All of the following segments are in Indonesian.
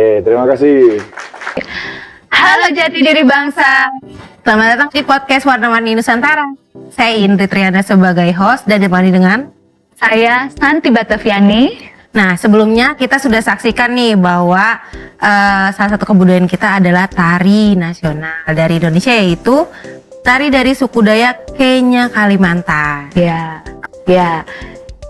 Oke, terima kasih. Halo jati diri bangsa, selamat datang di podcast Warna-Warni Nusantara. Saya Indri Triana sebagai host dan ditemani dengan saya Santi Bataviani. Nah, sebelumnya kita sudah saksikan nih bahwa salah satu kebudayaan kita adalah tari nasional dari Indonesia, yaitu tari dari suku Dayak Kenya Kalimantan.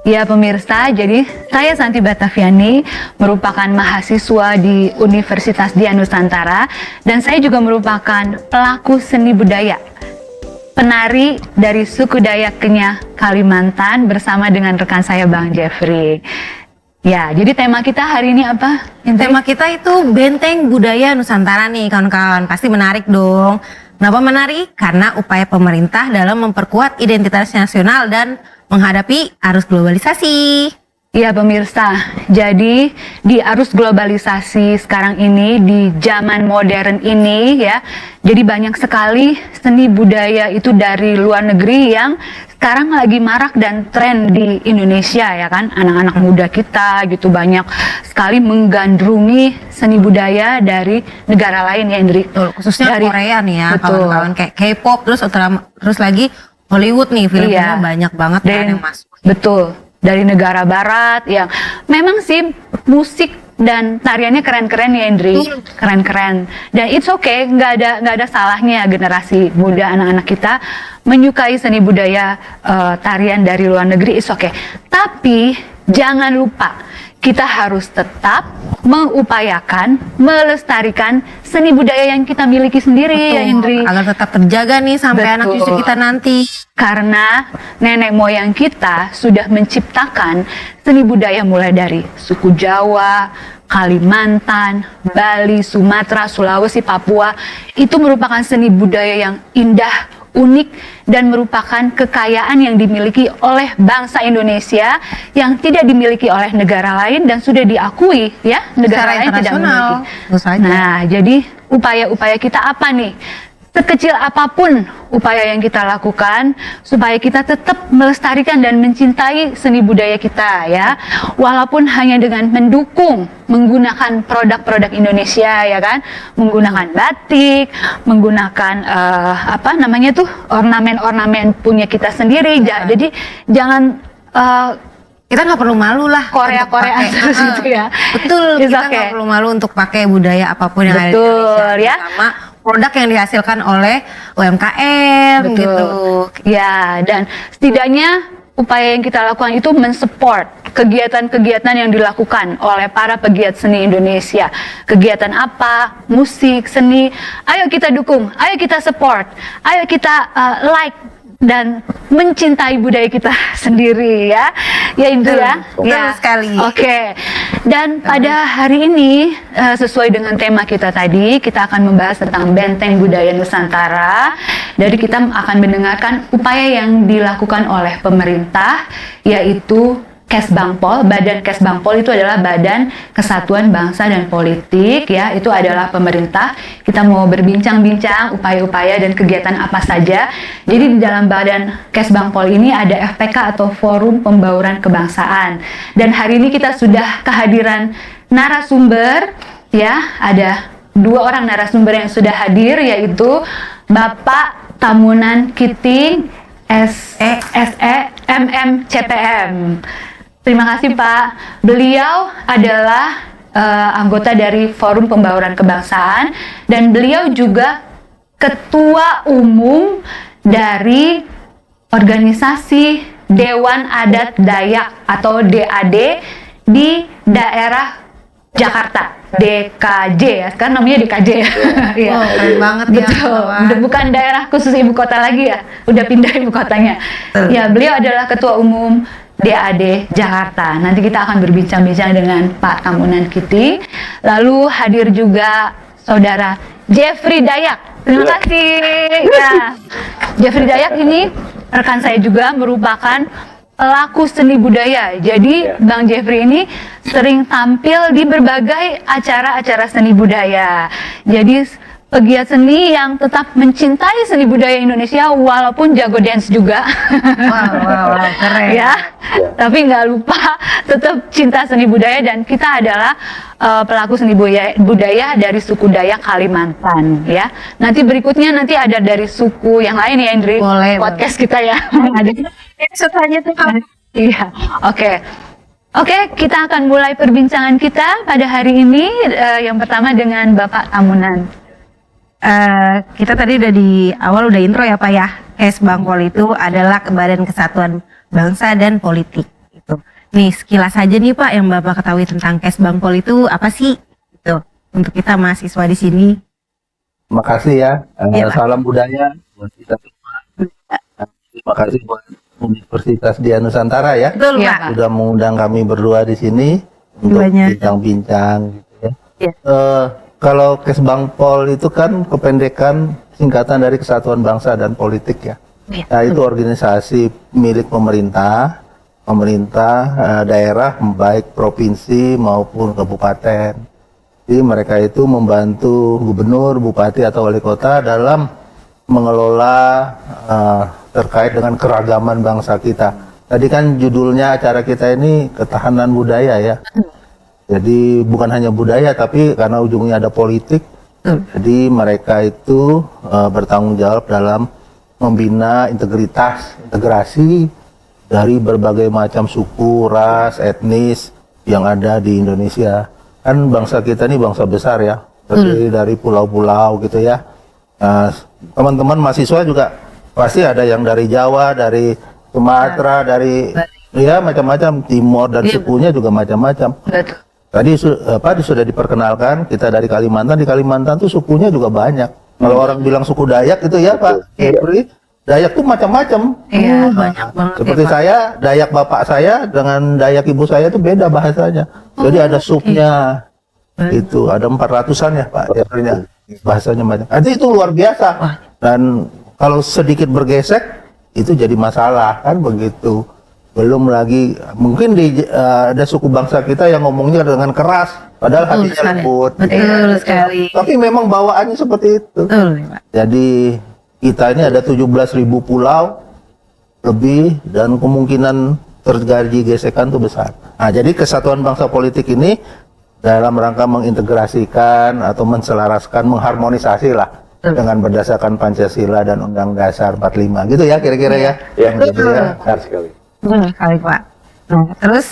Ya pemirsa, jadi saya Santi Bataviani merupakan mahasiswa di Universitas Dian Nusantara dan saya juga merupakan pelaku seni budaya, penari dari suku Dayak Kenya Kalimantan bersama dengan rekan saya Bang Jeffrey. Ya, jadi tema kita hari ini apa? Tema kita itu Benteng Budaya Nusantara nih kawan-kawan, pasti menarik dong. Kenapa menarik? Karena upaya pemerintah dalam memperkuat identitas nasional dan menghadapi arus globalisasi. Ya pemirsa, jadi di arus globalisasi sekarang ini, di zaman modern ini ya, jadi banyak sekali seni budaya itu dari luar negeri yang sekarang lagi marak dan tren di Indonesia ya kan. Anak-anak muda kita gitu banyak sekali menggandrungi seni budaya dari negara lain ya Indri. Khususnya dari Korea nih ya, betul. kawan-kawan, kayak K-pop, terus lagi Hollywood nih, filmnya banyak banget kan yang masuk. Betul, dari negara barat yang memang sih musik dan tariannya keren-keren ya Indri, keren-keren. Dan it's okay, nggak ada salahnya generasi muda anak-anak kita menyukai seni budaya tarian dari luar negeri, it's okay. Tapi jangan lupa kita harus tetap mengupayakan, melestarikan seni budaya yang kita miliki sendiri. Betul, ya Indri. agar tetap terjaga nih sampai anak cucu kita nanti. Karena nenek moyang kita sudah menciptakan seni budaya mulai dari suku Jawa, Kalimantan, Bali, Sumatera, Sulawesi, Papua. Itu merupakan seni budaya yang indah, unik, dan merupakan kekayaan yang dimiliki oleh bangsa Indonesia yang tidak dimiliki oleh negara lain dan sudah diakui ya negara lain tidak memiliki. Nah, jadi upaya-upaya kita apa nih? Sekecil apapun upaya yang kita lakukan supaya kita tetap melestarikan dan mencintai seni budaya kita ya, walaupun hanya dengan mendukung menggunakan produk-produk Indonesia ya kan, menggunakan batik, menggunakan ornamen-ornamen punya kita sendiri. Jadi jangan kita nggak perlu malu lah Korea-Koreaan terus gitu ya. Betul, kita nggak perlu malu untuk pakai budaya apapun yang ada di Indonesia ya. Sama produk yang dihasilkan oleh UMKM. Betul. Gitu. Ya, dan setidaknya upaya yang kita lakukan itu mensupport kegiatan-kegiatan yang dilakukan oleh para pegiat seni Indonesia. Kegiatan apa? Musik, seni. Ayo kita dukung, ayo kita support, ayo kita like dan mencintai budaya kita sendiri ya. Ya Indri ya. Betul sekali. Oke. Dan pada hari ini sesuai dengan tema kita tadi, kita akan membahas tentang Benteng Budaya Nusantara. Jadi kita akan mendengarkan upaya yang dilakukan oleh pemerintah, yaitu Kesbangpol. Badan Kesbangpol itu adalah Badan Kesatuan Bangsa dan Politik ya, itu adalah pemerintah. Kita mau berbincang-bincang upaya-upaya dan kegiatan apa saja. Jadi di dalam Badan Kesbangpol ini ada FPK atau Forum Pembauran Kebangsaan. Dan hari ini kita sudah kehadiran narasumber ya, ada 2 orang narasumber yang sudah hadir, yaitu Bapak Tamunan Kiting SE MM CPM. Terima kasih Pak. Beliau adalah anggota dari Forum Pembauran Kebangsaan dan beliau juga Ketua Umum dari organisasi Dewan Adat Dayak atau DAD di daerah Jakarta, DKJ ya, sekarang namanya DKJ ya. Oh, keren banget ya. Betul, bukan daerah khusus ibu kota lagi ya, udah pindah ibu kotanya. Ya, beliau adalah Ketua Umum DAD Jakarta. Nanti kita akan berbincang-bincang dengan Pak Tamunan Kiting. Lalu hadir juga Saudara Jeffrey Dayak. Terima kasih. Ya, Jeffrey Dayak ini rekan saya juga, merupakan pelaku seni budaya. Jadi Bang Jeffrey ini sering tampil di berbagai acara-acara seni budaya. Jadi pegiat seni yang tetap mencintai seni budaya Indonesia walaupun jago dance juga. Wow, keren. Ya, tapi nggak lupa tetap cinta seni budaya, dan kita adalah pelaku seni budaya dari suku Dayak Kalimantan ya. Nanti berikutnya nanti ada dari suku yang lain ya, Indri. Boleh, podcast kita ya. Ada episode tuh. Iya, oke. Oke, kita akan mulai perbincangan kita pada hari ini. Yang pertama dengan Bapak Tamunan. Kita tadi udah di awal udah intro ya Pak ya. Kesbangpol itu adalah Badan Kesatuan Bangsa dan Politik. Gitu. Nih sekilas aja nih Pak yang Bapak ketahui tentang Kesbangpol itu apa sih? Gitu. Untuk kita mahasiswa di sini. Makasih ya. Iya, Pak. Salam budaya buat kita semua. Terima kasih buat Universitas Dian Nusantara ya. Betul Iya, Pak. Pak. Sudah mengundang kami berdua di sini untuk Banyak. bincang-bincang gitu ya. Iya. Kalau Kesbangpol itu kan kependekan singkatan dari Kesatuan Bangsa dan Politik ya. Iya. Nah, itu organisasi milik pemerintah daerah baik provinsi maupun kabupaten. Jadi mereka itu membantu gubernur, bupati atau wali kota dalam mengelola terkait dengan keragaman bangsa kita. Tadi kan judulnya acara kita ini ketahanan budaya ya. Jadi bukan hanya budaya tapi karena ujungnya ada politik. Jadi mereka itu bertanggung jawab dalam membina integrasi dari berbagai macam suku, ras, etnis yang ada di Indonesia. Kan bangsa kita ini bangsa besar ya, terdiri dari pulau-pulau gitu ya. Teman-teman mahasiswa juga pasti ada yang dari Jawa, dari Sumatera, dari ya macam-macam, Timor dan sukunya juga macam-macam. Betul. Tadi sudah diperkenalkan kita dari Kalimantan. Di Kalimantan tuh sukunya juga banyak. Kalau orang bilang suku Dayak itu ya Pak Kepri, Dayak tuh macam-macam. Iya, banyak banget. Seperti ya, Pak. saya, Dayak bapak saya dengan Dayak ibu saya itu beda bahasanya. Jadi ada subnya. Itu ada 400-an ya Pak Keprinya. Bahasanya banyak. Nanti itu luar biasa. Wah. Dan kalau sedikit bergesek itu jadi masalah kan begitu. Belum lagi mungkin ada suku bangsa kita yang ngomongnya dengan keras padahal Betul hatinya sekali. lembut. Betul sekali. Tapi memang bawaannya seperti itu. Betul ya, Pak. Jadi kita ini ada 17.000 pulau lebih dan kemungkinan terjadi gesekan itu besar. Nah, jadi Kesatuan Bangsa Politik ini dalam rangka mengintegrasikan atau menselaraskan, mengharmonisasi lah dengan berdasarkan Pancasila dan Undang Dasar 45 gitu ya kira-kira ya. Iya, Gitu ya. benar sekali. Betul sekali Pak. Nah, terus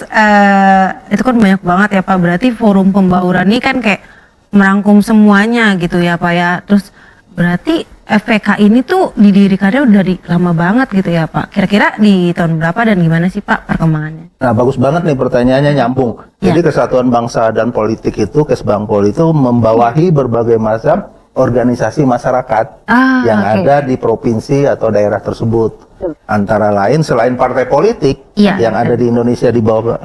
itu kan banyak banget ya Pak. Berarti forum pembauran ini kan kayak merangkum semuanya gitu ya Pak ya. Terus berarti FPK ini tuh didirikannya udah dari lama banget gitu ya Pak. Kira-kira di tahun berapa dan gimana sih Pak perkembangannya? Nah, bagus banget nih pertanyaannya nyambung. Jadi Kesatuan Bangsa dan Politik itu, Kesbangpol itu membawahi berbagai macam organisasi masyarakat yang oke. ada di provinsi atau daerah tersebut. Antara lain selain partai politik Iya, yang ada di Indonesia di bawah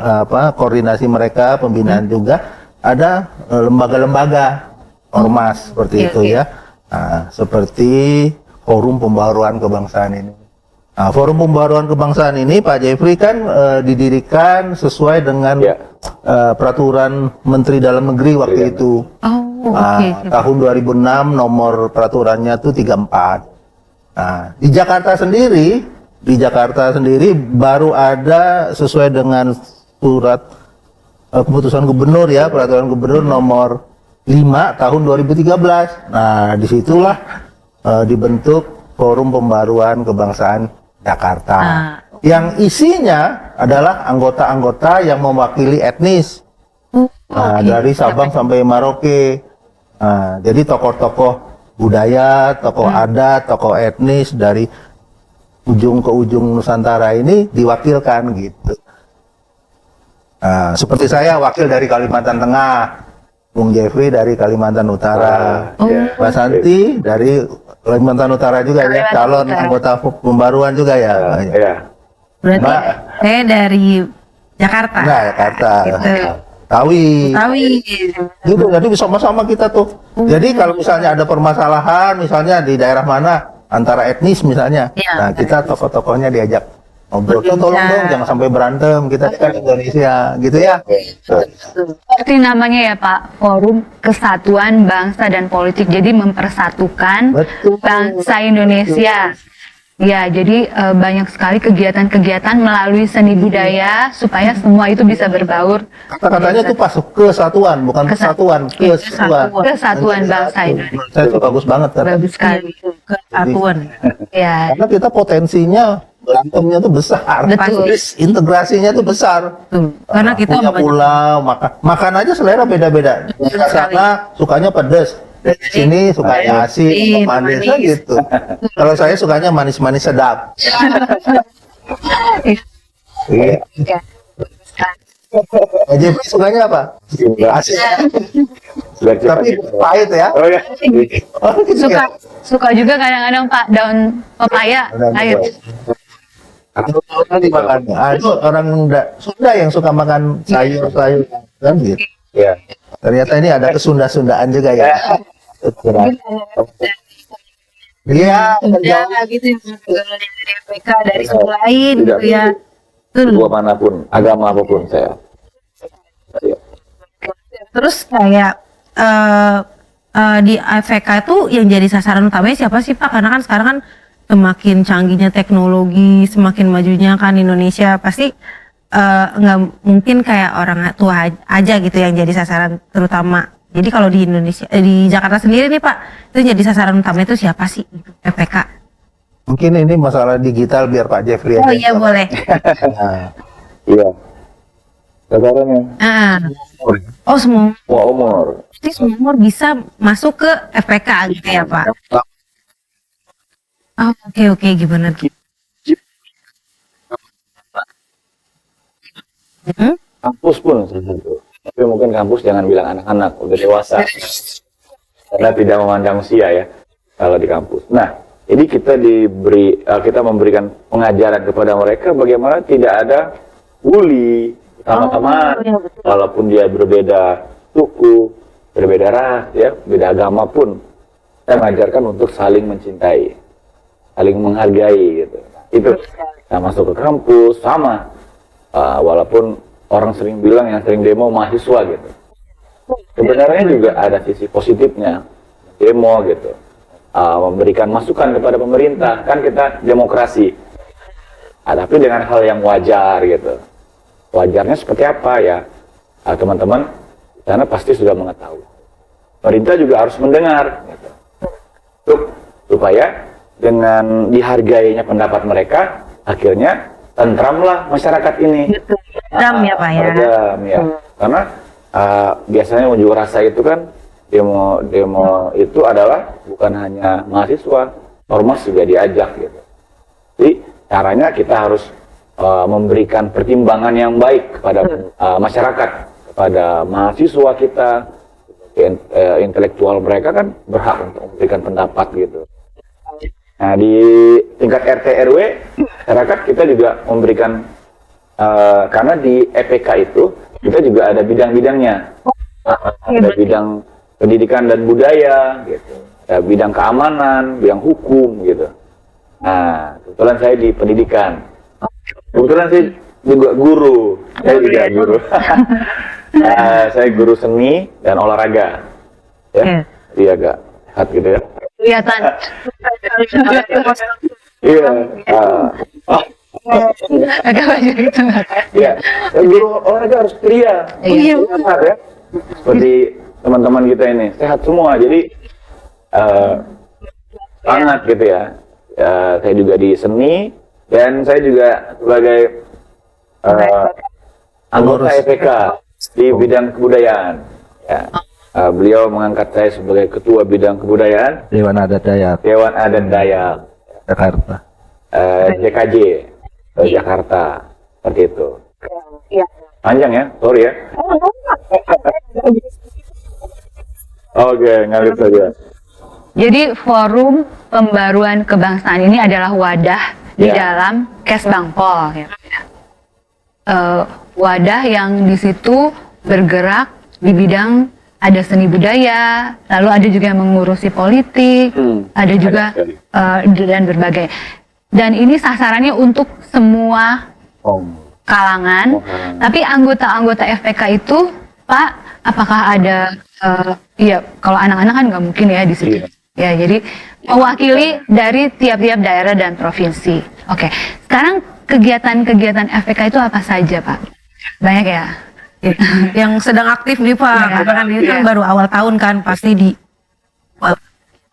koordinasi mereka, pembinaan juga ada lembaga-lembaga ormas seperti itu ya. Nah, seperti Forum Pembaruan Kebangsaan ini. Nah, Forum Pembaruan Kebangsaan ini Pak Jeffrey kan didirikan sesuai dengan peraturan Menteri Dalam Negeri waktu itu. Oh, Nah, oke. tahun 2006 nomor peraturannya tuh 34. Nah, di Jakarta sendiri baru ada sesuai dengan surat keputusan gubernur ya, peraturan gubernur nomor 5 tahun 2013. Nah, disitulah dibentuk Forum Pembaruan Kebangsaan Jakarta. Yang isinya adalah anggota-anggota yang mewakili etnis. Dari Sabang sampai Merauke. Nah, jadi tokoh-tokoh budaya, tokoh adat, tokoh etnis dari ujung ke ujung Nusantara ini diwakilkan gitu. Nah, seperti saya wakil dari Kalimantan Tengah, Bung Jeffrey dari Kalimantan Utara, Mbak Santi dari Kalimantan Utara juga ya, Kalimantan calon Utara. anggota pembaruan juga ya. Iya. Berarti Mbak. saya dari Jakarta. Nah, Jakarta. Gitu. Tawi. Tawi. Gitu, jadi sama-sama kita tuh. Jadi kalau misalnya ada permasalahan, misalnya di daerah mana antara etnis misalnya, Iya. nah kita tokoh-tokohnya diajak Ngobrolnya tolong dong, jangan sampai berantem. Kita kan Indonesia, gitu ya. Seperti namanya ya Pak, Forum Kesatuan Bangsa dan Politik. Jadi mempersatukan Betul. bangsa Indonesia. Ya, jadi banyak sekali kegiatan-kegiatan melalui seni budaya supaya semua itu bisa berbaur. Kata-katanya tuh pas kesatuan, bukan kesatuan, kesatuan. Kesatuan bangsa Indonesia. Saya tuh bagus banget kan. Bagus sekali. Kesatuan. Ya, Karena kita potensinya berantemnya tuh besar. Betul. Integrasinya tuh besar. Karena kita punya pulau, makan aja selera beda-beda. Di sana sukanya pedas. Di sini sukanya asin, manis gitu. Kalau saya sukanya manis-manis sedap. Iya. Jeffrey sukanya apa? Asin. Tapi pahit ya. Oh ya. Oh, gitu suka ya? suka juga kadang-kadang Pak daun pepaya. Ayo. Kan dimakan. Itu orang Sunda yang suka makan sayur-sayur kan gitu. Iya. Ternyata ini ada kesunda-sundaan juga ya. Iya, Ya gitu dari PK dari suku lain Tidak. gitu ya. Dua manapun, agama apapun saya. Iya. Terus kayak di AFK itu yang jadi sasaran utamanya siapa sih Pak? Karena kan sekarang kan semakin canggihnya teknologi, semakin majunya kan Indonesia, pasti nggak mungkin kayak orang tua aja gitu yang jadi sasaran terutama. Jadi kalau di Indonesia, di Jakarta sendiri nih Pak, itu yang jadi sasaran utama itu siapa sih? PPK. Mungkin ini masalah digital biar Pak Jeffrey Oh aja. iya boleh. Nah, Iya. Sasarannya Ah. Oh semua, umur. pasti semua umur bisa masuk ke FPK gitu ya Pak? Oh, oke gimana? Hmm? Kampus pun salah satu. Tapi mungkin kampus jangan bilang anak-anak, udah dewasa. Karena tidak memandang usia ya kalau di kampus. Nah, ini kita kita memberikan pengajaran kepada mereka bagaimana tidak ada bully sama-sama, walaupun dia berbeda suku, berbeda ras, ya, beda agama pun. Saya mengajarkan untuk saling mencintai, saling menghargai gitu. Itu. Nah, masuk ke kampus sama. Walaupun orang sering bilang yang sering demo mahasiswa gitu. Sebenarnya juga ada sisi positifnya demo gitu, memberikan masukan kepada pemerintah, kan kita demokrasi. Tapi dengan hal yang wajar gitu. Wajarnya seperti apa ya? Teman-teman di sana pasti sudah mengetahui. Pemerintah juga harus mendengar gitu. Supaya dengan dihargainya pendapat mereka, akhirnya tentramlah masyarakat ini. Dam ya Pak ya. Tentram, ya. Karena biasanya unjuk rasa itu kan demo itu adalah bukan hanya mahasiswa, ormas juga diajak gitu. Jadi caranya kita harus memberikan pertimbangan yang baik kepada masyarakat, kepada mahasiswa kita, intelektual mereka kan berhak untuk memberikan pendapat gitu. Nah, di tingkat RT RW, masyarakat kita juga memberikan, karena di EPK itu kita juga ada bidang-bidangnya. Ada bidang pendidikan dan budaya, gitu. Ada bidang keamanan, bidang hukum, gitu. Nah, kebetulan saya di pendidikan. Kebetulan saya juga guru. Saya juga guru. Saya guru seni dan olahraga. Ya, jadi agak sehat gitu ya. Kelihatan. Iya. Agak banyak gitu. Iya. Guru olahraga harus ceria. Iya. Sehat ya. Seperti teman-teman kita ini sehat semua. Jadi semangat gitu ya. Saya juga di seni dan saya juga sebagai anggota EPK di bidang kebudayaan. Ya. Beliau mengangkat saya sebagai ketua bidang kebudayaan Dewan Adat Dayak Dewan Adat Dayak Jakarta. JKJ Jakarta, seperti itu. Iya. Panjang ya, sorry ya. Oke, ngalir saja. Jadi forum pembaruan kebangsaan ini adalah wadah di Ya. dalam Kesbangpol. Ya. Wadah yang di situ bergerak di bidang ada seni budaya, lalu ada juga yang mengurusi politik, ada juga sekali. dan berbagai. Dan ini sasarannya untuk semua Oh. kalangan. Oh, kalangan. Tapi anggota-anggota FPK itu, Pak, apakah ada? Iya, kalau anak-anak kan nggak mungkin ya di situ. Iya. Ya, jadi mewakili dari tiap-tiap daerah dan provinsi. Oke, sekarang kegiatan-kegiatan FPK itu apa saja, Pak? Banyak ya? Yang sedang aktif nih Pak, Iya. karena kan ini kan Iya. baru awal tahun kan pasti di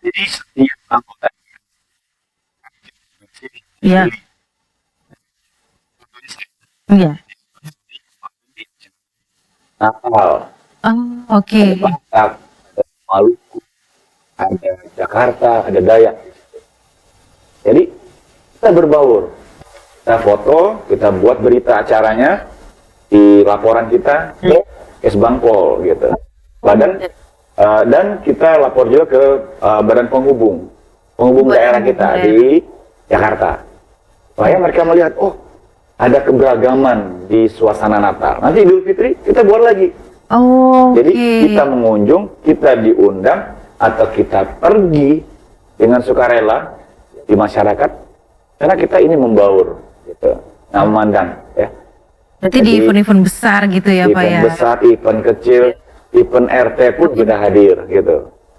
Jadi setiap anggota Iya. Iya. Natal, Oh, oke. ada Batak, ada Maluku, ada Jakarta, ada Dayak. Jadi kita berbaur, kita foto, kita buat berita acaranya di laporan kita ke Kesbangpol gitu. Dan kita lapor juga ke Badan Penghubung daerah kita di Jakarta, supaya mereka melihat, oh ada keberagaman di suasana Natal. Nanti Idul Fitri kita buat lagi. Oh, oke. Jadi kita mengunjung, kita diundang, atau kita pergi dengan sukarela di masyarakat, karena kita ini membaur, gitu, memandang, ya. Berarti di Jadi, event-event besar gitu ya Pak event ya. besar, event kecil, event RT pun kita hadir, gitu.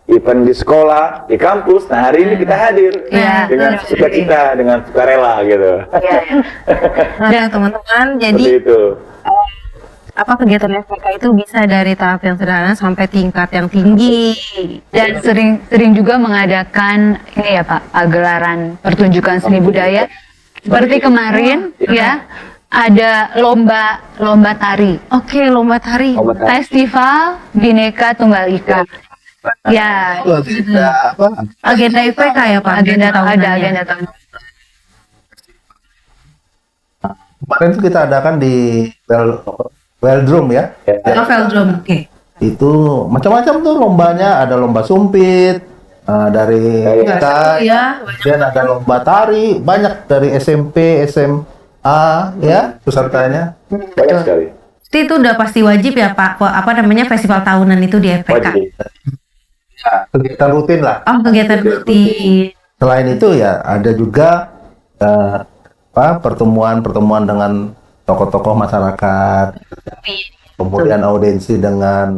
Event di sekolah, di kampus, nah hari ini kita hadir Iya. dengan sukacita, dengan sukarela, gitu. Nah, teman-teman, jadi Seperti itu. apa kegiatan FPK itu bisa dari tahap yang sederhana sampai tingkat yang tinggi. Dan sering juga mengadakan ini ya Pak, gelaran pertunjukan seni budaya. Seperti kemarin ya, ada lomba tari. Oke, lomba tari. Lomba tari. Festival Bhinneka Tunggal Ika. Ya, Itu agenda apa? Agenda FPK ya Pak. agenda tahunannya. agenda tahun. Kemarin itu kita adakan di Veldrum ya. Oh, Veldrum. Oke. Itu macam-macam tuh lombanya, ada lomba sumpit dari kita, Ya, kemudian ada lomba tari, banyak dari SMP, SMA ya pesertanya. Banyak sekali. Pasti itu udah pasti wajib ya Pak. Apa namanya festival tahunan itu di FPK. Wajib. Kegiatan rutin lah. Oh, kegiatan rutin. Selain itu ya ada juga pertemuan-pertemuan dengan tokoh-tokoh masyarakat, kemudian audiensi dengan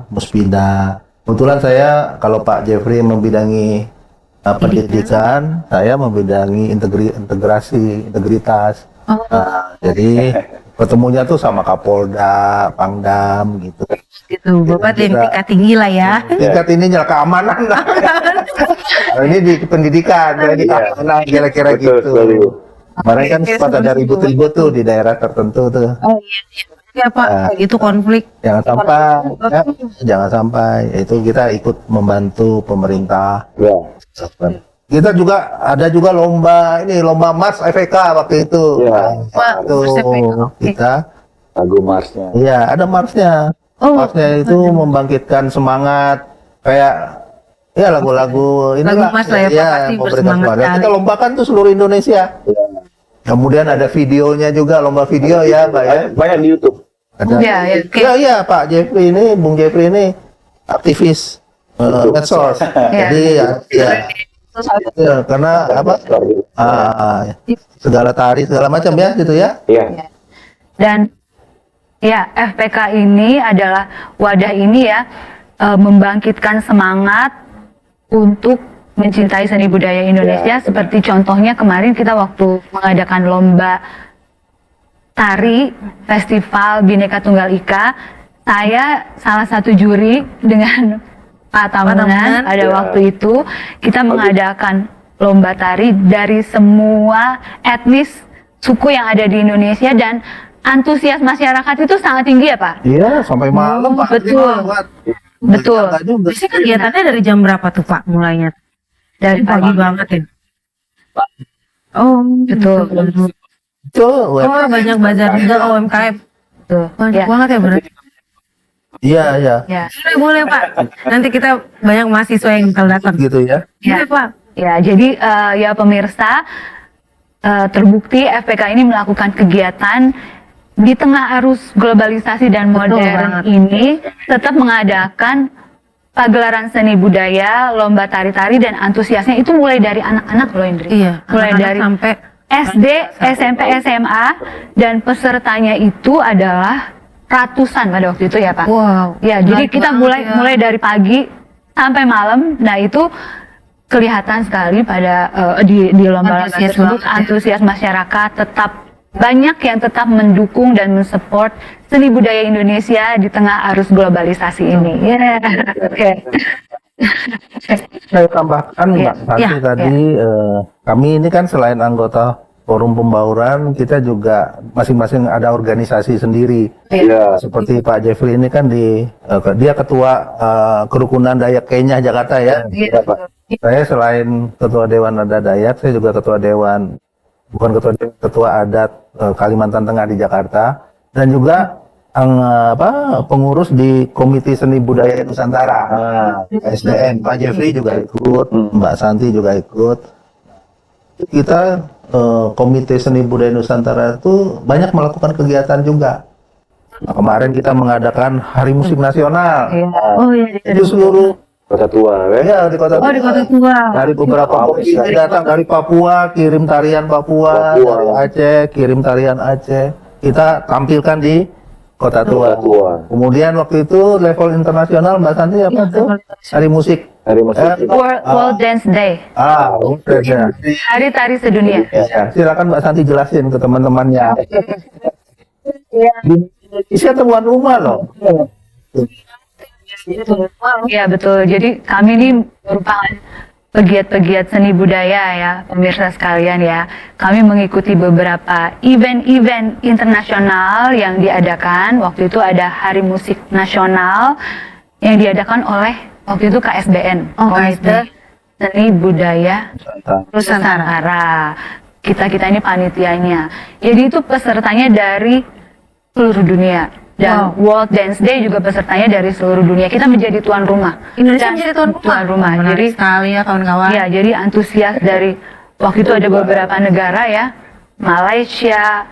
Muspida. Kebetulan saya kalau Pak Jeffrey membidangi pendidikan, saya membidangi integritas. Jadi ketemunya tuh sama Kapolda, Pangdam gitu. Gitu. Bapak di tingkat tinggi lah ya. Tingkat ini nyala keamanan lah. Nah, ini di pendidikan, jadi keamanan kira-kira Betul gitu. sekali, Bu. Kemarin kan sempat ada ribut-ribut tuh di daerah tertentu tuh. Oh iya. Ya Pak, kayak gitu konflik. Jangan sampai, ya, jangan sampai. Itu kita ikut membantu pemerintah. Ya. Kita juga ada juga lomba Mars FPK waktu itu. Ya. Pak, Itu Mars FPK, oke. kita, Lagu Marsnya. iya ada Marsnya. Oh, Marsnya itu membangkitkan semangat kayak ya lagu-lagu ini Lagu Mars lah ya, Pak, pasti memberikan bersemangat semangat. sekali. Kita lombakan tuh seluruh Indonesia. Ya. Kemudian ada videonya juga, lomba video ya, Pak ya. Banyak di YouTube. Ada. Ya, ya. Iya, Pak Jeffrey ini, Bung Jeffrey ini aktivis medsos. Jadi ya, karena apa? Segala tari, segala macam ya, gitu ya. Iya. Dan ya, FPK ini adalah wadah ini ya, membangkitkan semangat untuk mencintai seni budaya Indonesia. Ya, Seperti contohnya kemarin kita waktu mengadakan lomba tari Festival Bhinneka Tunggal Ika, saya salah satu juri dengan Pak Tamunan. Tamunan. Pada Ya. waktu itu kita mengadakan lomba tari dari semua etnis suku yang ada di Indonesia, dan antusias masyarakat itu sangat tinggi ya Pak? Iya, sampai malam, Pak. betul. Betul. Enggak juga. Biasanya kegiatannya dari jam berapa tuh Pak mulainya? Dari pagi banget ya? Oh, Betul. Itu Oh, banyak bazar juga UMKM. Betul. Banyak Ya. banget ya berarti. Iya, iya. Ya. Boleh Pak. Nanti kita banyak mahasiswa yang bakal datang. Gitu ya. Iya Pak. Ya, jadi ya pemirsa, terbukti FPK ini melakukan kegiatan di tengah arus globalisasi dan Betul modern banget. ini, tetap mengadakan pagelaran seni budaya, lomba tari-tari dan antusiasnya itu mulai dari anak-anak loh Indri. Iya, Mulai anak-anak dari sampai SD, SMP, SMA dan pesertanya itu adalah ratusan pada waktu itu ya Pak. wow. Ya, jadi Menarik kita banget mulai ya. mulai dari pagi sampai malam. Nah, itu kelihatan sekali pada di lomba-lomba Antusias tersebut banget ya. antusias masyarakat tetap banyak yang tetap mendukung dan mensupport seni budaya Indonesia di tengah arus globalisasi ini. Ya, oke. Saya tambahkan Iya, Mbak Santi iya, tadi, kami ini kan selain anggota Forum Pembauran, kita juga masing-masing ada organisasi sendiri. Iya. Seperti Pak Jeffrey ini kan dia ketua kerukunan Dayak Kenya Jakarta ya. Iya, Pak. Saya selain ketua Dewan Adat Dayak, saya juga ketua Dewan, bukan ketua Dewan, ketua adat Kalimantan Tengah di Jakarta, dan juga pengurus di Komite Seni Budaya Nusantara, SDN. Pak Jeffrey juga ikut, Mbak Santi juga ikut. Kita Komite Seni Budaya Nusantara itu banyak melakukan kegiatan juga. Nah, kemarin kita mengadakan Hari Musik Nasional. Oh iya, Itu seluruh Kota tua, ya di kota Oh, di Kota Tua. dari beberapa provinsi datang, dari Papua kirim tarian Papua, Papua. dari Aceh kirim tarian Aceh. Kita tampilkan di Kota Tua. Kemudian waktu itu level internasional Mbak Santi apa tuh? Hari musik. Hari musik. World Dance Day, Oke, ya. Hari Tari Sedunia. Ya, silakan Mbak Santi jelasin ke teman-temannya. Di Indonesia temuan rumah loh. Iya betul. Jadi kami ini merupakan pegiat-pegiat seni budaya ya, pemirsa sekalian ya. Kami mengikuti beberapa event-event internasional yang diadakan. Waktu itu ada Hari Musik Nasional yang diadakan oleh waktu itu KSBN, Oh, Komite Seni Budaya Nusantara. Nusantara. Kita ini panitianya. Jadi itu pesertanya dari seluruh dunia. Dan World Dance Day juga pesertanya dari seluruh dunia. Kita menjadi tuan rumah. Indonesia Dan menjadi tuan rumah. Jadi Menarik sekali ya kawan-kawan. ya, jadi antusias dari waktu itu ada beberapa negara ya, Malaysia,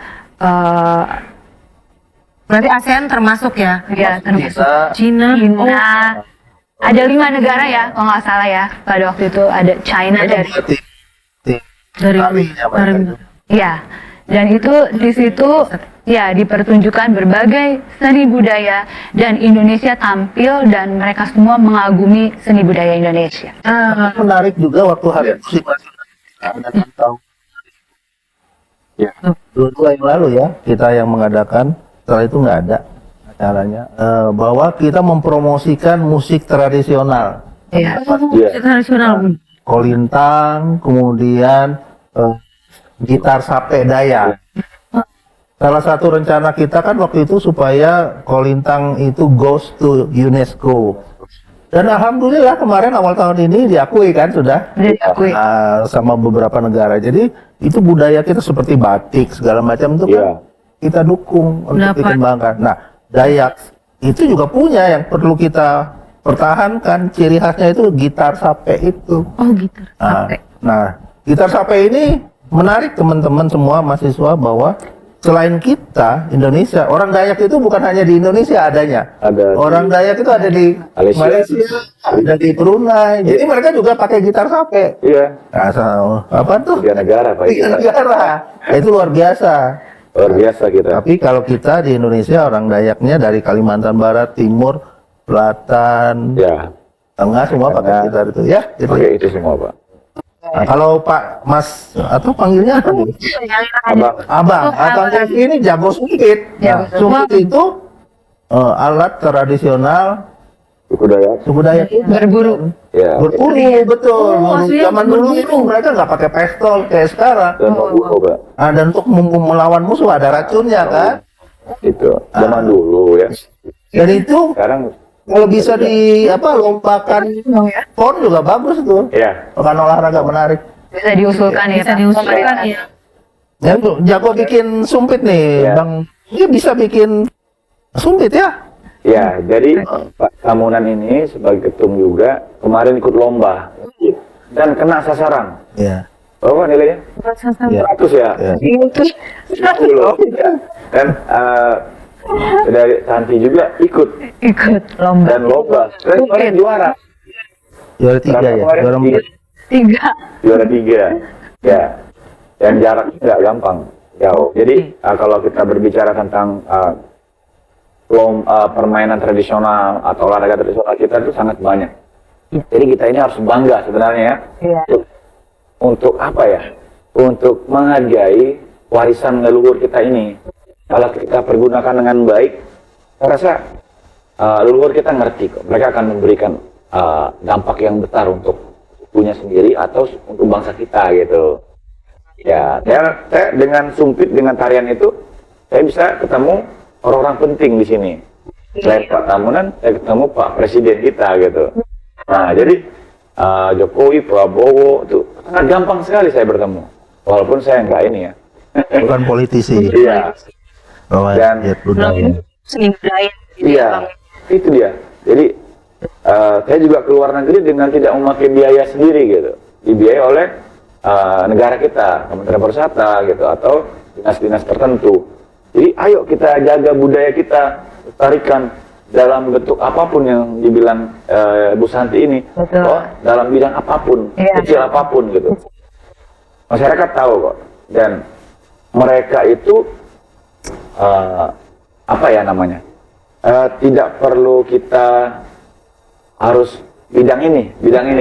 Berarti ASEAN termasuk ya? ya termasuk Cina. China. Ada 5 negara ya, kalau nggak salah ya. Pada waktu itu ada China dari ya. Dan itu di situ ya dipertunjukkan berbagai seni budaya dan Indonesia tampil dan mereka semua mengagumi seni budaya Indonesia. Menarik juga waktu Hari Musik Nasional ada tahun Ya. 22 yang lalu ya, kita yang mengadakan. Setelah itu nggak ada acaranya, bahwa kita mempromosikan musik tradisional, Iya. Musik tradisional. kolintang, kemudian gitar sape Dayak. Salah satu rencana kita kan waktu itu supaya kolintang itu goes to UNESCO. Dan alhamdulillah kemarin awal tahun ini diakui kan sudah Diakui. sama beberapa negara. Jadi itu budaya kita seperti batik segala macam itu kan kita dukung untuk Dapat. dikembangkan. Nah, Dayak itu juga punya yang perlu kita pertahankan, ciri khasnya itu gitar sape itu. Oh gitar. Nah, gitar sape ini menarik teman-teman semua mahasiswa bahwa selain kita Indonesia, orang Dayak itu bukan hanya di Indonesia adanya. Ada di Orang Dayak itu ada di Malaysia. ada di Brunei. Jadi mereka juga pakai gitar sape. Iya. Nah, apa tuh? 3 negara Pak. 3 negara. Itu luar biasa. Luar biasa kita. Tapi kalau kita di Indonesia orang Dayaknya dari Kalimantan Barat, Timur, Selatan, Ya. Tengah semua pakai Tengah. gitar itu ya. Gitu. Oke, itu semua Pak. Nah, kalau Pak Mas atau panggilnya apa nih? Abang Jeffrey ini jago sumpit. Nah, sumpit itu alat tradisional Suku Dayak. suku Dayak itu. Berburu. Ya. Berburu, betul. maksudnya Zaman dulu berburu. itu mereka nggak pakai pistol kayak sekarang. Dan Mambuko Pak. Dan untuk melawan musuh ada racunnya kan. Itu zaman dulu ya. Dan itu Sekarang kalau bisa lombakan pon juga bagus tuh. ya. Bukan olahraga menarik. Bisa diusulkan ya, Bisa Pak. diusulkan ya. Yang jago bikin sumpit nih, Iya. Bang. Dia bisa bikin sumpit ya. Ya, jadi Pak Kamunan ini sebagai ketum juga kemarin ikut lomba dan kena sasaran. Iya. Berapa nilainya? Iya. 100 ya. Iya. 10. Ya. Dan Dari Santi juga ikut Ikut lomba. dan lomba. Dan kemarin juara. Juara 3 ya, Kemarin juara 4. 3. Juara 3. Ya. Dan jaraknya nggak gampang, jauh. Jadi kalau kita berbicara tentang permainan tradisional atau olahraga tradisional kita itu sangat banyak. Jadi kita ini harus bangga sebenarnya ya. Untuk apa ya? Untuk menghargai warisan leluhur kita ini. Kalau kita pergunakan dengan baik, saya rasa leluhur kita ngerti kok. Mereka akan memberikan dampak yang besar untuk punya sendiri atau untuk bangsa kita gitu. Ya, saya dengan sumpit dengan tarian itu, saya bisa ketemu orang-orang penting di sini. Selain Pak Tamunan, saya ketemu Pak Presiden kita gitu. Nah, jadi Jokowi, Prabowo itu sangat gampang sekali saya bertemu. Walaupun saya nggak ini ya. Bukan politisi. Iya. Dan Ya, budaya. Seni budaya. iya, itu dia. Jadi saya juga keluar negeri dengan tidak memakai biaya sendiri gitu. Dibiayai oleh negara kita, Kementerian Pariwisata gitu atau dinas-dinas tertentu. Jadi ayo kita jaga budaya kita, lestarikan dalam bentuk apapun yang dibilang Bu Santi ini. Betul. Oh, dalam bidang apapun, kecil apapun gitu. Masyarakat tahu kok. Dan mereka itu apa ya namanya? Tidak perlu kita harus bidang ini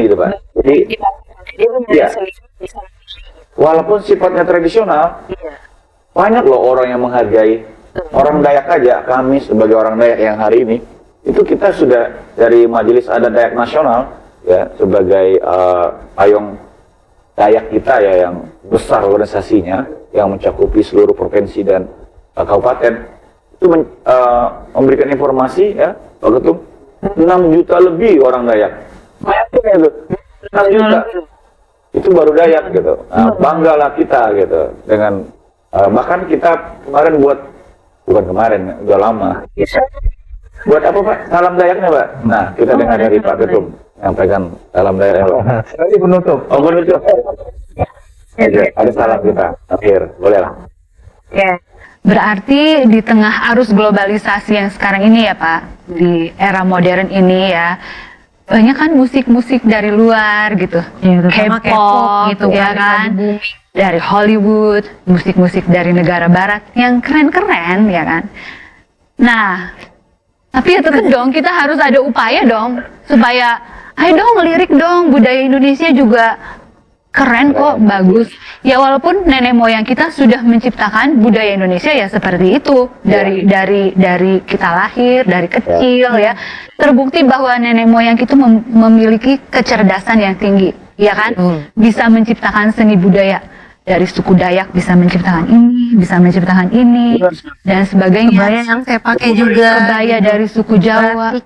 gitu Pak. Jadi ya, walaupun sifatnya tradisional, banyak loh orang yang menghargai. Orang Dayak aja, kami sebagai orang Dayak yang hari ini, itu kita sudah dari Majelis Adat Dayak Nasional, ya sebagai payung Dayak kita ya yang besar organisasinya, yang mencakupi seluruh provinsi dan kabupaten, itu memberikan informasi ya, Pak Ketum, 6 juta lebih orang Dayak. Bayangin itu, 6 juta. Itu baru Dayak gitu. Nah, banggalah kita gitu dengan bahkan kita kemarin bukan kemarin, udah lama. Buat apa Pak? Salam Dayaknya Pak. Nah, kita dengar dari Pak Ketum yang pegang salam Dayaknya Pak. Tadi penutup. Oh, penutup. Ada salam kita. Akhir, boleh lah. Berarti di tengah arus globalisasi yang sekarang ini ya Pak, di era modern ini ya, banyak kan musik-musik dari luar gitu, terutama K-pop gitu ya kan, dari Hollywood, musik-musik dari negara barat yang keren-keren ya kan. Nah, tapi ya tetap dong kita harus ada upaya dong supaya ayo dong lirik dong, budaya Indonesia juga keren kok, bagus. Ya walaupun nenek moyang kita sudah menciptakan budaya Indonesia ya seperti itu dari kita lahir, dari kecil ya. Terbukti bahwa nenek moyang itu memiliki kecerdasan yang tinggi, ya kan? Bisa menciptakan seni budaya. Dari suku Dayak bisa menciptakan ini, dan sebagainya. Kebaya yang saya pakai juga. Kebaya dari suku Jawa,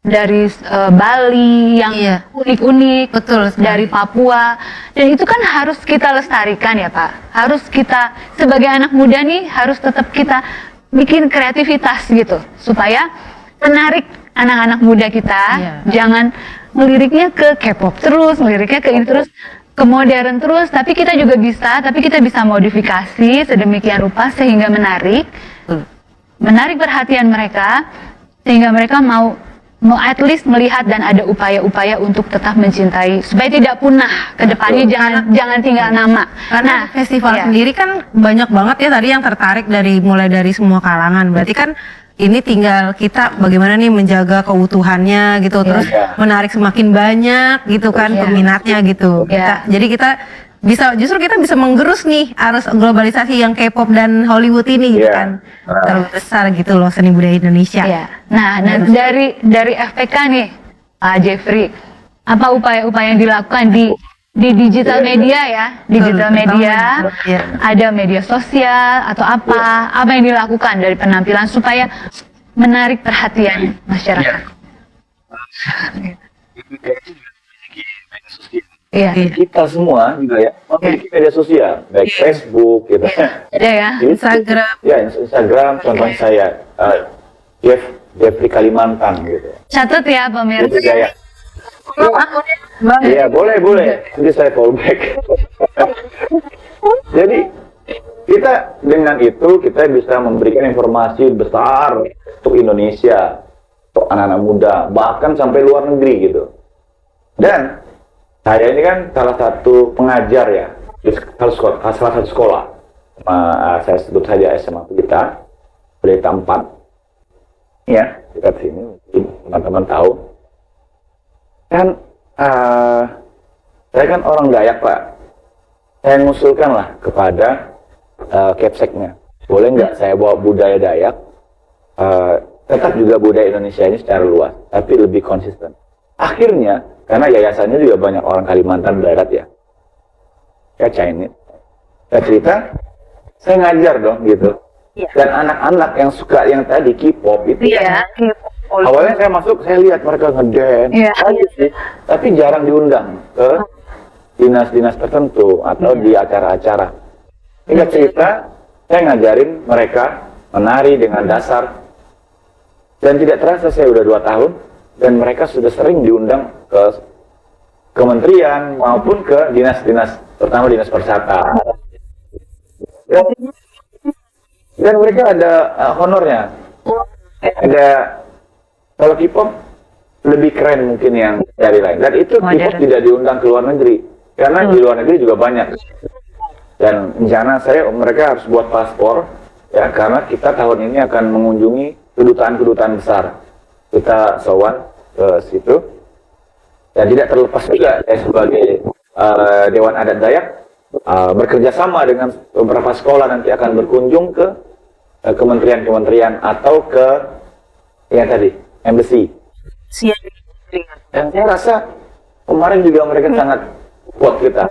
dari Bali yang unik-unik, Betul. dari Papua, dan itu kan harus kita lestarikan ya Pak. Harus kita sebagai anak muda nih harus tetap kita bikin kreativitas gitu supaya menarik anak-anak muda kita. Jangan ngeliriknya ke K-pop terus, ngeliriknya ke ini terus, ke modern terus, tapi kita bisa modifikasi sedemikian rupa sehingga menarik perhatian mereka, sehingga mereka mau at least melihat dan ada upaya-upaya untuk tetap mencintai supaya tidak punah ke depannya, jangan tinggal nama. Karena festival sendiri kan banyak banget ya tadi yang tertarik mulai dari semua kalangan. Berarti kan ini tinggal kita bagaimana nih menjaga keutuhannya gitu, terus menarik semakin banyak gitu kan peminatnya gitu. Jadi kita bisa menggerus nih arus globalisasi yang K-pop dan Hollywood ini gitu kan. Terbesar gitu loh seni budaya Indonesia. Nah, dari FPK nih Pak Jeffrey, apa upaya-upaya yang dilakukan di digital media ya, ada media sosial atau apa yang dilakukan dari penampilan supaya menarik perhatian masyarakat. Kita semua juga ya memiliki media sosial, baik Facebook gitu. Ada ya, Instagram. Ya, Instagram contohnya saya Jeffrey Kalimantan gitu. Catat ya pemirsa. Iya, boleh. Nanti saya call back. Jadi kita dengan itu kita bisa memberikan informasi besar untuk Indonesia, untuk anak-anak muda, bahkan sampai luar negeri gitu. Dan saya ini kan salah satu pengajar ya di salah satu sekolah. Saya sebut saja SMA kita, Pelita 4. Ya, dekat sini, teman-teman tahu. Kan saya kan orang Dayak, Pak. Saya mengusulkan lah kepada Kepseknya, boleh nggak saya bawa budaya Dayak, tetap juga budaya Indonesia ini secara luas, tapi lebih konsisten. Akhirnya, karena yayasannya juga banyak orang Kalimantan Barat ya, kayak Chinese, saya cerita, saya ngajar dong gitu. Dan anak-anak yang suka yang tadi K-pop itu, awalnya saya masuk, saya lihat mereka ngedance, aja sih, tapi jarang diundang ke dinas-dinas tertentu atau di acara-acara. Singkat cerita, saya ngajarin mereka menari dengan dasar, dan tidak terasa saya udah 2 tahun, dan mereka sudah sering diundang ke kementerian maupun ke dinas-dinas, terutama dinas persata. Dan mereka ada honornya. Ada, kalau K-pop lebih keren mungkin yang dari lain. Dan itu K-pop tidak diundang ke luar negeri, karena di luar negeri juga banyak. Dan rencana mereka harus buat paspor, ya, karena kita tahun ini akan mengunjungi kedutaan-kedutaan besar. Kita sowan ke situ, dan tidak terlepas juga sebagai Dewan Adat Dayak bekerja sama dengan beberapa sekolah nanti akan berkunjung ke kementerian-kementerian atau ke yang tadi embassy. Dan saya rasa kemarin juga mereka sangat kuat kita.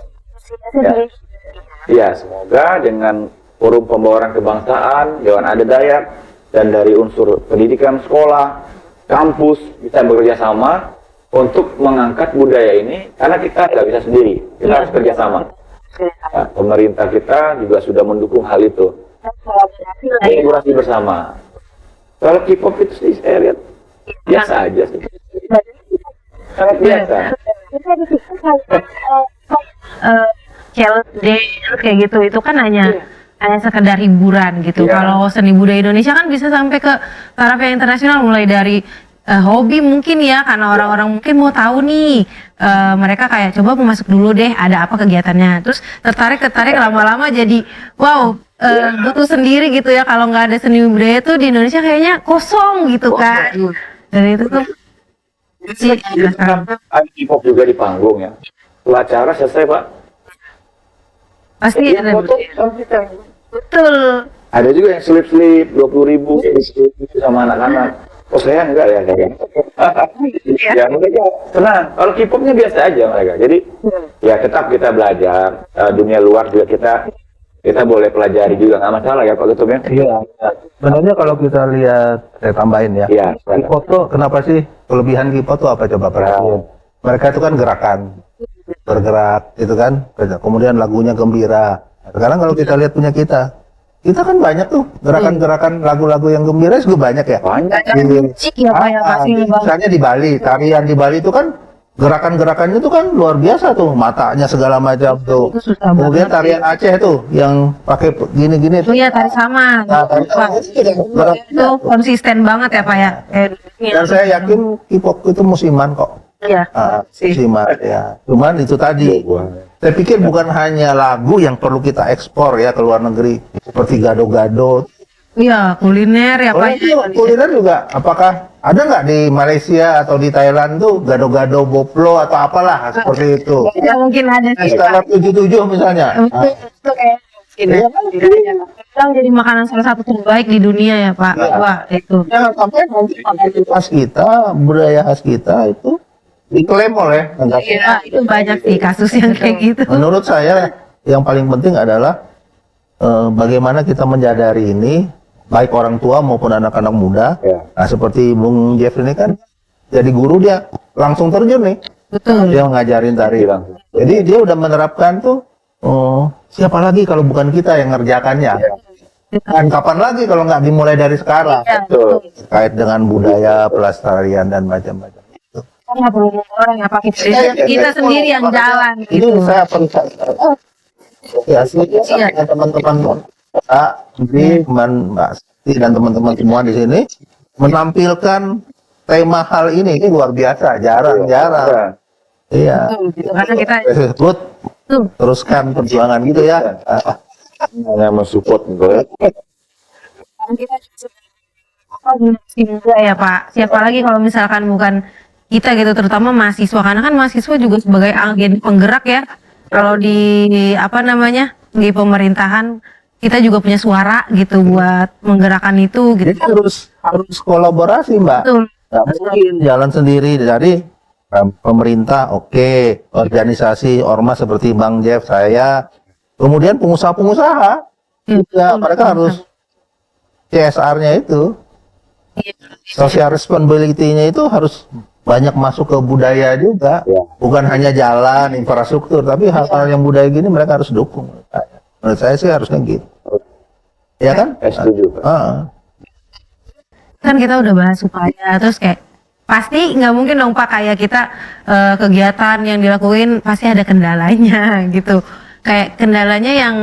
Ya, semoga dengan forum pembawaran kebangsaan, Dewan Adat Dayak, dan dari unsur pendidikan sekolah, kampus bisa bekerja sama untuk mengangkat budaya ini, karena kita nggak bisa sendiri, kita harus kerjasama. Nah, pemerintah kita juga sudah mendukung hal itu. Kolaborasi bersama. Kalau K-pop itu sih saya lihat biasa aja sih. Sangat biasa. Kayak gitu itu kan hanya sekedar hiburan gitu. Kalau seni budaya Indonesia kan bisa sampai ke taraf yang internasional, mulai dari hobi mungkin ya, karena orang-orang mungkin mau tahu nih, mereka kayak coba mau masuk dulu deh ada apa kegiatannya, terus tertarik lama-lama jadi wow, butuh sendiri gitu ya. Kalau nggak ada seni budaya tuh di Indonesia kayaknya kosong gitu kan. Dan itu tuh ada K-pop juga di panggung ya. Setelah acara selesai, Pak, pasti ada betul. Ada juga yang slip-slip 20.000 sama anak-anak. Oh, saya enggak ya kayaknya. Ya mereka tenang. Kalau K-popnya biasa aja mereka. Jadi ya tetap kita belajar, dunia luar juga kita boleh pelajari juga, nggak masalah ya Pak Ketum ya. Iya. Sebenarnya kalau kita lihat, saya tambahin ya. Iya. K-pop tuh kenapa sih kelebihan K-pop tuh apa coba perhatiin? Mereka itu kan gerakan, bergerak itu kan. Kemudian lagunya gembira. Sekarang kalau kita lihat punya kita kan banyak tuh gerakan-gerakan lagu-lagu yang gembira juga banyak ya. Banyak. Cik ya Pak ya pasti Bang. Misalnya di Bali, tarian di Bali itu kan gerakan-gerakannya tuh kan luar biasa tuh, matanya segala macam tuh. Kemudian tarian Aceh tuh yang pakai gini-gini tuh. Iya, tari sama. Nah, tari sama Itu konsisten banget ya Pak ya. Dan saya yakin K-pop itu musiman kok. Iya. Musiman ya. Cuman itu tadi. Saya pikir bukan hanya lagu yang perlu kita ekspor ya ke luar negeri, seperti gado-gado. Iya, kuliner ya Pak. Kuliner juga, apakah ada nggak di Malaysia atau di Thailand tuh gado-gado boplo atau apalah seperti itu? Ya mungkin ada sih. Istilah 77 misalnya. Itu kayak jadi makanan salah satu terbaik di dunia ya Pak. Wah, itu. Jangan sampai nanti identitas kita, budaya khas kita itu diklaim oleh negara. Iya, itu banyak sih kasus yang kayak gitu. Menurut saya yang paling penting adalah bagaimana kita menyadari ini, baik orang tua maupun anak-anak muda. Nah, seperti Bung Jeff ini kan jadi guru, dia langsung terjun nih. Betul. Dia ngajarin tari. Jadi dia udah menerapkan tuh, siapa lagi kalau bukan kita yang ngerjakannya. Dan kapan lagi kalau nggak dimulai dari sekarang. Betul. Terkait dengan budaya, pelestarian dan macam-macam. Nggak perlu orang ya Pak, kita sendiri yang jalan. Ini saya percaya. Ya, teman-teman Jadi Mbak Siti dan teman-teman semua di sini menampilkan tema hal ini luar biasa, jarang-jarang. Iya. Gitu, karena kita Good, teruskan perjuangan gitu ya. Hanya mensupport gitu ya. kita generasi muda ya Pak. Siapa lagi kalau misalkan bukan kita gitu, terutama mahasiswa, karena kan mahasiswa juga sebagai agen penggerak ya. Kalau di apa namanya di pemerintahan kita juga punya suara gitu buat menggerakkan itu gitu. Jadi harus kolaborasi Mbak. Betul. Nggak mungkin jalan sendiri dari pemerintah, oke, organisasi ormas seperti Bang Jeff, saya, kemudian pengusaha-pengusaha, ya mereka harus CSR-nya itu, social responsibility-nya itu harus banyak masuk ke budaya juga, bukan hanya jalan, infrastruktur, tapi hal-hal yang budaya gini mereka harus dukung. Menurut saya sih harusnya gitu, ya kan? Setuju, Pak. Kan kita udah bahas upaya, terus kayak pasti nggak mungkin dong Pak kayak kita kegiatan yang dilakuin pasti ada kendalanya gitu. Kayak kendalanya yang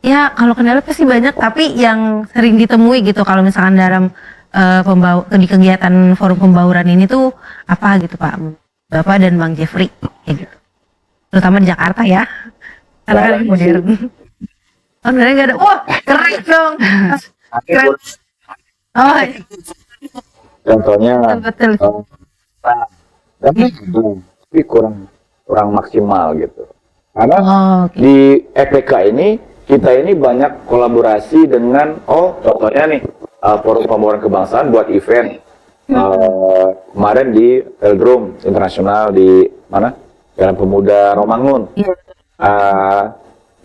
ya kalau kendala pasti banyak, tapi yang sering ditemui gitu kalau misalkan dalam di kegiatan forum pembauran ini tuh apa gitu Pak Bapak dan Bang Jeffrey kayak gitu. Terutama di Jakarta ya. Karena kan modern. Oh, sebenarnya nggak ada. Wah, keren dong. Keren. Oh, Contohnya, betul. tapi kurang maksimal gitu. Karena Oh, oke. di EPK ini kita ini banyak kolaborasi dengan contohnya nih Forum Pembauran Kebangsaan buat event kemarin di Velodrome Internasional di mana Jalan Pemuda Romangun. Iya.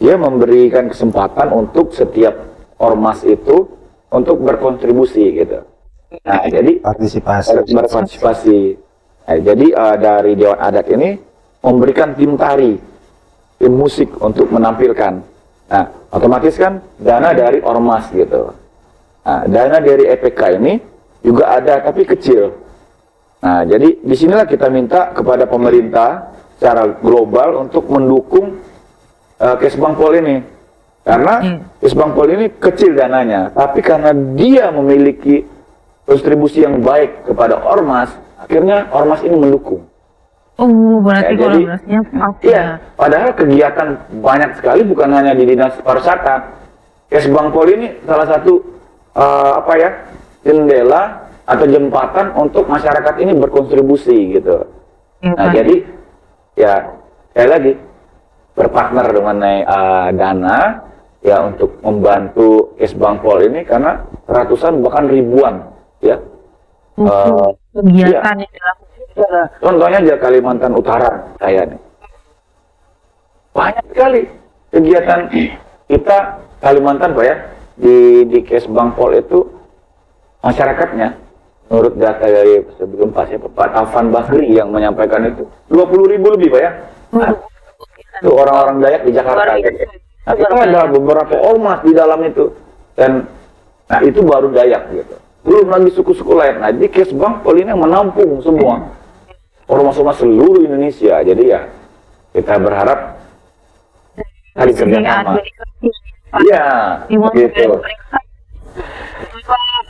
Dia memberikan kesempatan untuk setiap ormas itu untuk berkontribusi gitu. Nah, jadi berpartisipasi. Nah, jadi dari Dewan Adat ini memberikan tim tari, tim musik untuk menampilkan. Nah, otomatis kan dana dari ormas gitu. Nah, dana dari EPK ini juga ada tapi kecil. Nah, jadi disinilah kita minta kepada pemerintah secara global untuk mendukung Kesbangpol ini. Karena Kesbangpol ini kecil dananya, tapi karena dia memiliki kontribusi yang baik kepada ormas, akhirnya ormas ini mendukung. Oh, berarti Ya, jadi, kolaborasinya Iya, padahal kegiatan banyak sekali bukan hanya di dinas pariwisata. Kesbangpol ini salah satu jendela atau jembatan untuk masyarakat ini berkontribusi gitu. Nah, jadi ya sekali lagi berpartner dengan dana ya untuk membantu Kesbangpol ini karena ratusan bahkan ribuan ya kegiatan yang dilakukan. Contohnya aja Kalimantan Utara saya nih. Banyak sekali kegiatan kita Kalimantan Pak ya di Kesbangpol itu masyarakatnya menurut data dari sebelum Pak Taufan Basri yang menyampaikan itu 20.000 lebih Pak ya. Itu orang-orang Dayak di Jakarta. Tapi ada beberapa ormas di dalam itu dan nah itu baru Dayak gitu. Belum lagi suku-suku lain. Nah, di Kesbangpol ini yang menampung semua ormas-ormas seluruh Indonesia. Jadi ya kita berharap hari kerjasama. Iya, gitu.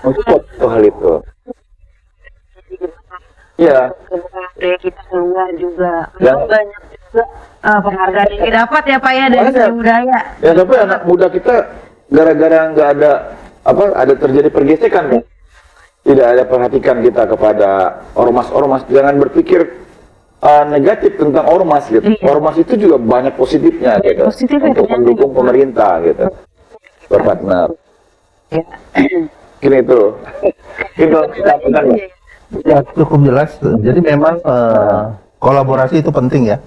Untuk hal itu. Iya. Kita keluar juga. Dan Banyak juga penghargaan yang didapat ya Pak ya dari segi budaya. ya tapi anak muda kita gara-gara nggak ada terjadi pergesekan kan? Tidak ada perhatikan kita kepada ormas-ormas. Jangan berpikir negatif tentang ormas gitu. Ormas itu juga banyak positifnya gitu. Untuk mendukung pemerintah gitu. Berpartner. Gini itu. Gitu. Ya cukup jelas. Jadi memang kolaborasi itu penting ya.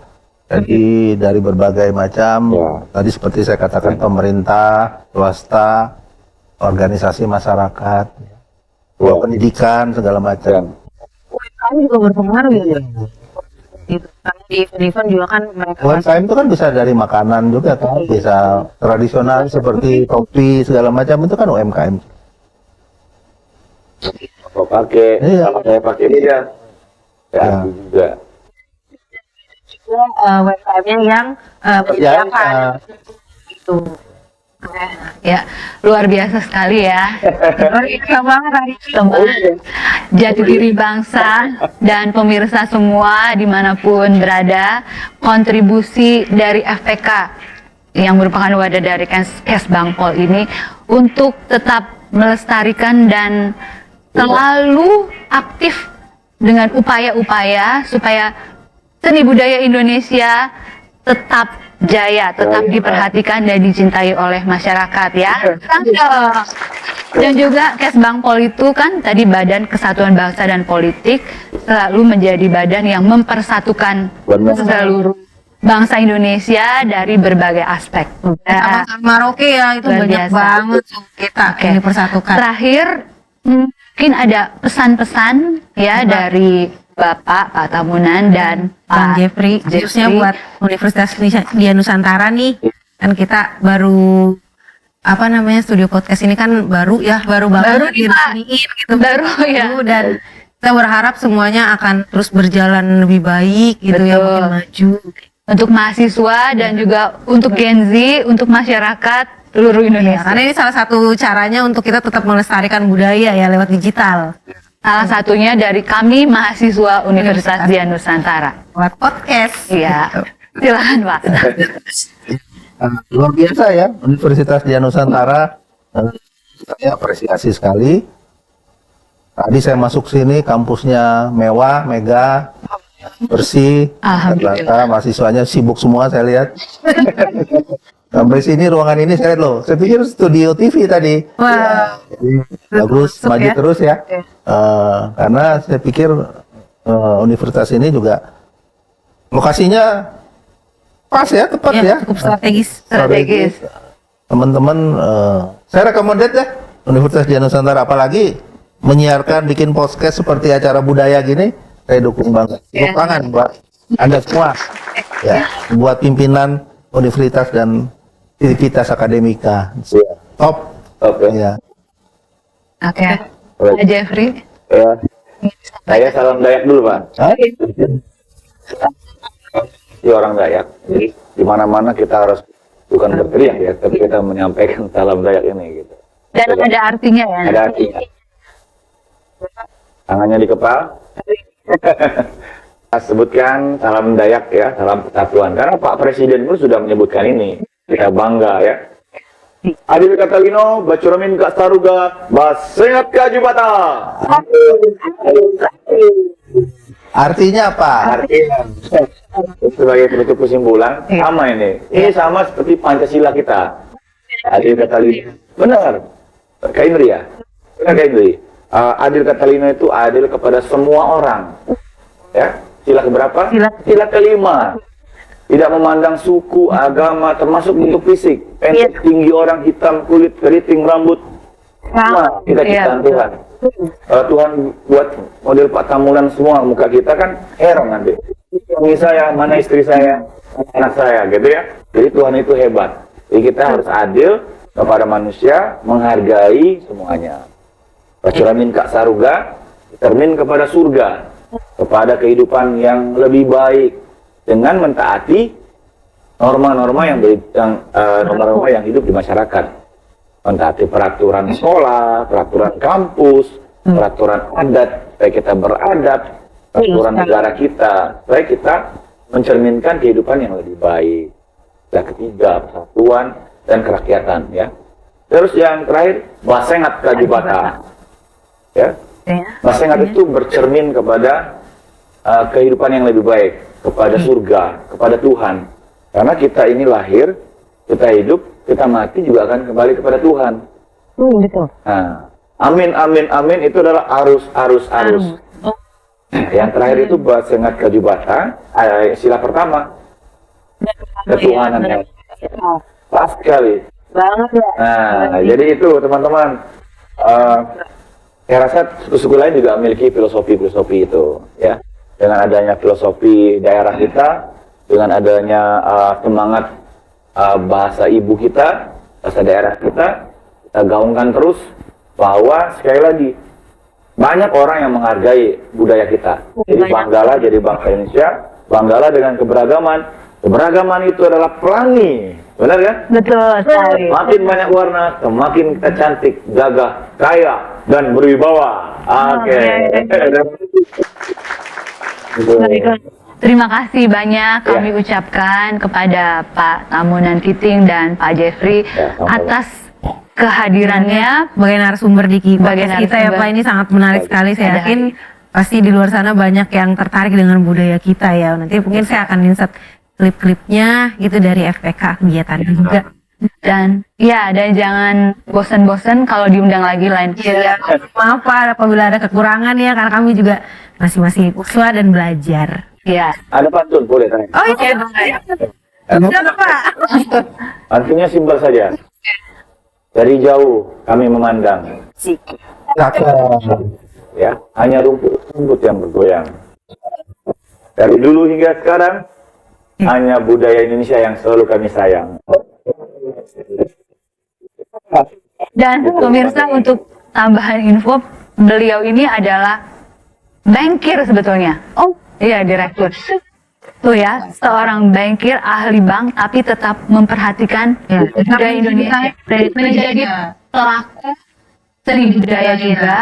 Jadi dari berbagai macam, tadi seperti saya katakan pemerintah, swasta, organisasi masyarakat, pendidikan segala macam. UMKM juga berpengaruh ya. Gitu. Karena di event juga kan mereka UMKM itu kan bisa dari makanan juga kan, bisa tradisional seperti topi segala macam itu kan UMKM. Apa pakai? Kalau saya pakai beda. Ya, juga. UMKM-nya yang menyediakan gitu. Ya, luar biasa sekali ya. Luar biasa banget hari teman. Jati diri bangsa dan pemirsa semua dimanapun berada, kontribusi dari FPK yang merupakan wadah dari Kes Bangpol ini untuk tetap melestarikan dan selalu aktif dengan upaya-upaya supaya seni budaya Indonesia tetap jaya, tetap diperhatikan dan dicintai oleh masyarakat ya. Dan juga Kes Bangpol itu kan tadi Badan Kesatuan Bangsa dan Politik selalu menjadi badan yang mempersatukan seluruh bangsa Indonesia dari berbagai aspek. Sama-sama Roke ya, itu Luar banyak biasa. banget kita yang dipersatukan. Terakhir mungkin ada pesan-pesan ya dari Pak Tamunan dan Bang Pak Jeffrey, khususnya buat Universitas Dia Nusantara nih, kan kita baru studio podcast ini kan baru banget nih, Pak. diresmiin gitu, Baru, ya. dan kita berharap semuanya akan terus berjalan lebih baik gitu ya, Betul. makin maju. untuk mahasiswa dan juga untuk Gen Z, untuk masyarakat seluruh Ya, Indonesia. karena ini salah satu caranya untuk kita tetap melestarikan budaya ya lewat digital, Salah satunya dari kami mahasiswa Universitas Dia Nusantara. lewat podcast. Iya, Gitu. silakan Pak. Luar biasa ya Universitas Dia Nusantara. Saya apresiasi sekali. Tadi saya masuk sini, kampusnya mewah, megah, bersih. Alhamdulillah. Ternyata mahasiswanya sibuk semua saya lihat. Sampai sini ruangan ini saya lihat loh. Saya pikir studio TV tadi. Wah. Jadi bagus, Masuk maju ya. terus ya. Karena saya pikir universitas ini juga lokasinya pas ya, tepat Ya, ya. cukup strategis. Strategis. Teman-teman, saya rekomendasi ya Universitas Dia Nusantara, apalagi menyiarkan, bikin podcast seperti acara budaya gini, saya dukung banget. Tepuk tangan buat Anda semua, ya, buat pimpinan universitas dan Civitas Akademika. Top, Top ya. ya. Oke, Pak Jeffrey. Ya. Saya salam Dayak dulu, Pak. Hah? Di orang Dayak. Jadi di mana-mana kita harus bukan berteriak ya, tapi kita menyampaikan salam Dayak ini gitu. Dan ada artinya ya. Ada artinya. Tangannya di kepala. Sebutkan salam Dayak ya, salam persatuan. Karena Pak Presiden pun sudah menyebutkan ini. Kita bangga ya. Adil Katalino, Bacuramin Kak Saruga, Basengat Kajubata. Artinya apa? Artinya sebagai penutup kesimpulan sama ini. Ini sama seperti Pancasila kita. Adil Katalino. Benar. Kak Indri ya? Benar Kak Indri? Adil Katalino itu adil kepada semua orang. Ya, sila keberapa? Sila kelima. Tidak memandang suku, agama, termasuk bentuk fisik. Pendek, tinggi orang, hitam, kulit, keriting, rambut. Semua kita ciptaan Tuhan. Kalau Tuhan buat model Pak Tamunan semua, muka kita kan heran nanti. Suami saya, mana istri saya, anak saya, gitu ya. Jadi Tuhan itu hebat. Jadi kita harus adil kepada manusia, menghargai semuanya. Bacuramin Kak Saruga, termin kepada surga, kepada kehidupan yang lebih baik dengan mentaati norma-norma norma-norma yang hidup di masyarakat, mentaati peraturan sekolah, peraturan kampus, peraturan adat, supaya kita beradab, peraturan negara kita, supaya kita mencerminkan kehidupan yang lebih baik. Yang ketiga, persatuan dan kerakyatan ya. Terus yang terakhir, Basengat Kajubata. Ya. Basengat itu bercermin kepada kehidupan yang lebih baik, kepada surga, kepada Tuhan. Karena kita ini lahir, kita hidup, kita mati juga akan kembali kepada Tuhan. Betul. Nah, amin, amin, amin itu adalah arus. Yang terakhir itu Basengat Kajubata, sila pertama. Ketuhanan yang pas sekali. Banget ya. Nah, jadi itu teman-teman. Saya rasa suku lain juga memiliki filosofi itu, ya. Dengan adanya filosofi daerah kita, dengan adanya semangat bahasa ibu kita, bahasa daerah kita gaungkan terus bahwa sekali lagi banyak orang yang menghargai budaya kita. Jadi banggalah jadi bangsa Indonesia, banggalah dengan keberagaman. Keberagaman itu adalah pelangi Benar kan? Betul sekali. Makin banyak warna, semakin kita cantik, gagah, kaya, dan berwibawa. Oke. Baiklah. Terima kasih banyak kami ucapkan kepada Pak Tamunan Kiting dan Pak Jeffrey Ya, sama-sama. atas kehadirannya. Sebagai narasumber di Sebagai podcast kita ya narasumber. Pak, ini sangat menarik sekali. Saya Ada. yakin pasti di luar sana banyak yang tertarik dengan budaya kita ya. Nanti mungkin saya akan insert klip-klipnya gitu dari FPK kegiatannya juga. Dan ya, dan jangan bosan-bosan kalau diundang lagi lain kali. Iya, maaf Pak apabila ada kekurangan ya, karena kami juga masih uswa dan belajar. Ya. Ada pantun, boleh tanya. Oh iya, silakan Pak. Pantunnya simpel saja. Dari jauh kami memandang, ya, hanya rumput yang bergoyang. Dari dulu hingga sekarang, hanya budaya Indonesia yang selalu kami sayang. Dan pemirsa, untuk tambahan info, beliau ini adalah bankir sebetulnya. Oh, iya, direktur. Tuh ya, seorang bankir ahli bank tapi tetap memperhatikan budaya Indonesia, menjadi pelaku seni budaya juga,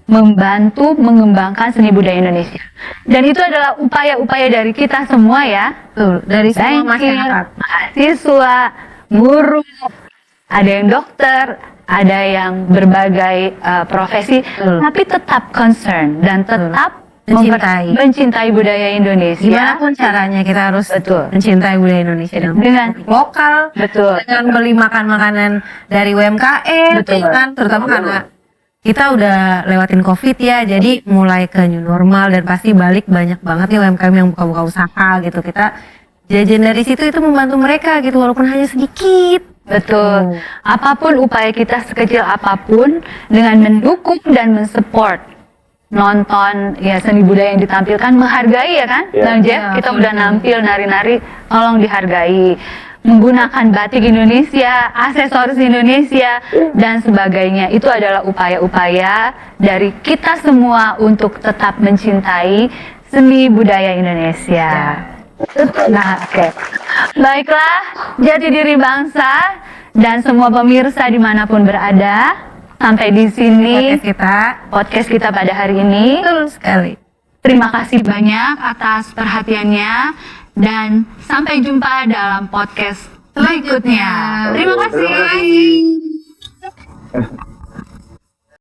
membantu mengembangkan seni budaya Indonesia. Dan itu adalah upaya-upaya dari kita semua ya. Betul, dari semua Bankir, masyarakat. mahasiswa, guru, ada yang dokter, ada yang berbagai profesi, tapi tetap concern dan tetap mencintai budaya Indonesia. Gimana caranya kita harus Betul. mencintai budaya Indonesia dengan lokal, Betul. dengan beli makan-makanan dari UMKM, Betul. kan, terutama karena kita udah lewatin COVID ya, jadi mulai ke new normal dan pasti balik banyak banget nih UMKM yang buka-buka usaha gitu. Kita jajan dari situ itu membantu mereka gitu, walaupun hanya sedikit. Betul. Apapun upaya kita sekecil apapun, dengan mendukung dan mensupport nonton ya seni budaya yang ditampilkan, menghargai ya kan, Ya. Bang Jeff, kita udah nampil nari-nari, tolong dihargai. Menggunakan batik Indonesia, aksesoris Indonesia, dan sebagainya. Itu adalah upaya-upaya dari kita semua untuk tetap mencintai seni budaya Indonesia. Nah, oke. Baiklah, jati diri bangsa dan semua pemirsa dimanapun berada, sampai di sini podcast kita pada hari ini. Betul sekali. Terima kasih banyak atas perhatiannya dan sampai jumpa dalam podcast selanjutnya. Terima kasih.